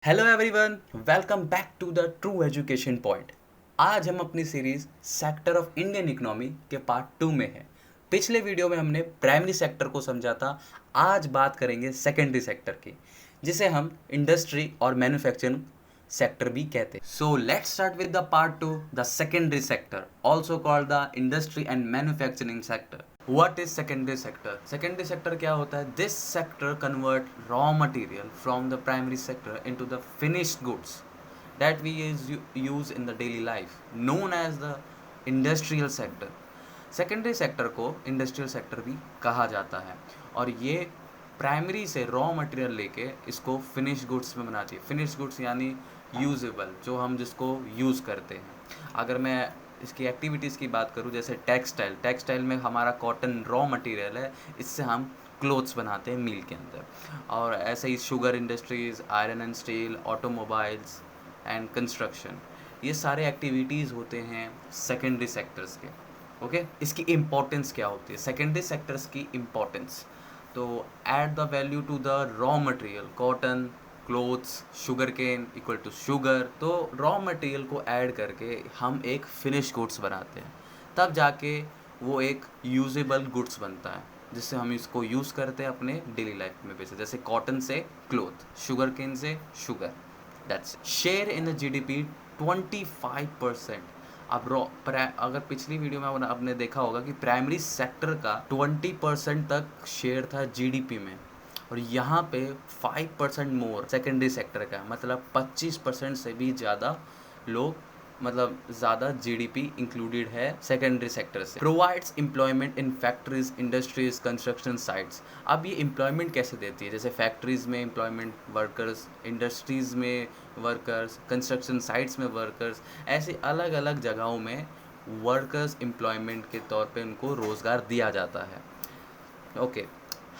Hello everyone, welcome back to the true education point. आज हम अपनी series sector of Indian economy के part 2 में हैं। पिछले वीडियो में हमने प्राइमरी सेक्टर को समझा था। आज बात करेंगे सेकेंडरी सेक्टर की, जिसे हम इंडस्ट्री और मैन्युफैक्चरिंग सेक्टर भी कहते हैं। So let's start with the part 2, the secondary sector, also called the industry and manufacturing sector. What is secondary sector? Secondary sector क्या होता है? This sector convert raw material from the primary sector into the finished goods that we use in the daily life, known as the industrial sector. Secondary sector को industrial sector भी कहा जाता है और ये प्राइमरी से रॉ मटेरियल लेके इसको फिनिश गुड्स में बनाती है। फिनिश गुड्स यानी यूजेबल, जो हम जिसको यूज़ करते हैं। अगर मैं इसकी एक्टिविटीज़ की बात करूँ, जैसे टेक्सटाइल में हमारा कॉटन रॉ मटेरियल है, इससे हम क्लोथ्स बनाते हैं मिल के अंदर। और ऐसे ही sugar industries, iron and steel, automobiles and construction, ये सारे एक्टिविटीज़ होते हैं सेकेंडरी सेक्टर्स के। ओके, इसकी इम्पोर्टेंस क्या होती है? सेकेंडरी सेक्टर्स की इम्पोर्टेंस तो add the value to the raw material, cotton, clothes, sugar cane equal to sugar. तो रॉ मटेरियल को ऐड करके हम एक फिनिश गुड्स बनाते हैं, तब जाके वो एक यूजेबल गुड्स बनता है, जिससे हम इसको यूज़ करते हैं अपने डेली लाइफ में। वैसे जैसे कॉटन से क्लोथ, शुगर केन से sugar. That's share in the GDP 25%। अब अगर पिछली वीडियो में आपने देखा होगा कि प्राइमरी सेक्टर का 20% तक शेयर था जीडीपी में, और यहाँ पे 5% मोर सेकेंडरी सेक्टर का, मतलब 25% से भी ज़्यादा लोग, मतलब ज़्यादा जीडीपी इंक्लूडेड है सेकेंडरी सेक्टर से। Provides employment in factories, industries, construction sites. अब ये एम्प्लॉयमेंट कैसे देती है? जैसे फैक्ट्रीज़ में एम्प्लॉयमेंट वर्कर्स, इंडस्ट्रीज़ में वर्कर्स, कंस्ट्रक्शन साइट्स में वर्कर्स, ऐसे अलग अलग जगहों में वर्कर्स एम्प्लॉयमेंट के तौर पे उनको रोज़गार दिया जाता है। Okay,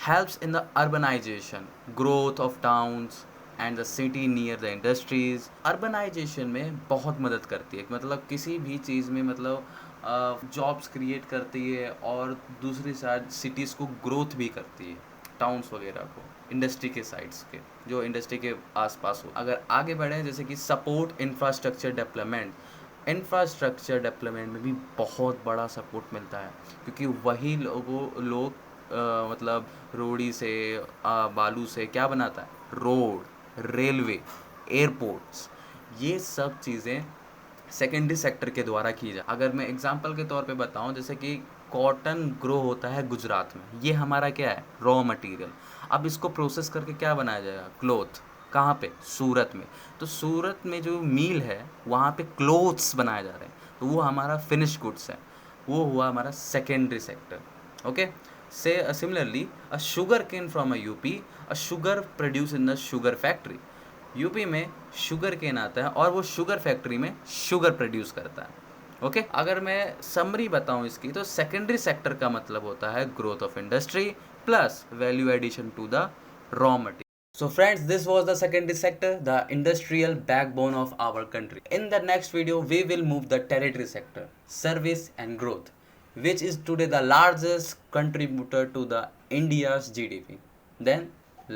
helps in the urbanization, growth of towns and the city near the industries. urbanization में बहुत मदद करती है, मतलब किसी भी चीज़ में, मतलब जॉब्स क्रिएट करती है, और दूसरी साइड सिटीज़ को ग्रोथ भी करती है, टाउन्स वगैरह को, इंडस्ट्री के साइड्स के, जो इंडस्ट्री के आसपास हो। अगर आगे बढ़ें, जैसे कि support infrastructure development. Infrastructure development में भी बहुत बड़ा सपोर्ट मिलता है, क्योंकि वही लोग मतलब रोड़ी से, बालू से क्या बनाता है? रोड, रेलवे, एयरपोर्ट्स, ये सब चीज़ें सेकेंडरी सेक्टर के द्वारा की जाए। अगर मैं एग्जांपल के तौर पे बताऊं, जैसे कि कॉटन ग्रो होता है गुजरात में, ये हमारा क्या है? Raw material. अब इसको प्रोसेस करके क्या बनाया जाएगा? क्लॉथ। कहाँ पे? सूरत में। तो सूरत में जो मील है, वहाँ पे क्लोथ्स बनाए जा रहे हैं, तो वो हमारा फिनिश गुड्स है, वो हुआ हमारा secondary sector. Okay, say similarly, a sugar cane from a UP, a sugar produced in the sugar factory. UP में शुगर केन आता है और वो शुगर फैक्ट्री में शुगर प्रोड्यूस करता है। ओके, अगर मैं समरी बताऊं इसकी, तो सेकेंडरी सेक्टर का मतलब होता है growth of industry plus value addition to the raw material. So friends, this was the secondary sector, the industrial backbone of our country. In the next video, we will move the tertiary sector, service and growth, which is today the largest contributor to the India's GDP. Then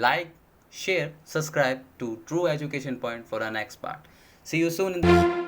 like, share, subscribe to True Education Point for our next part. See you soon in the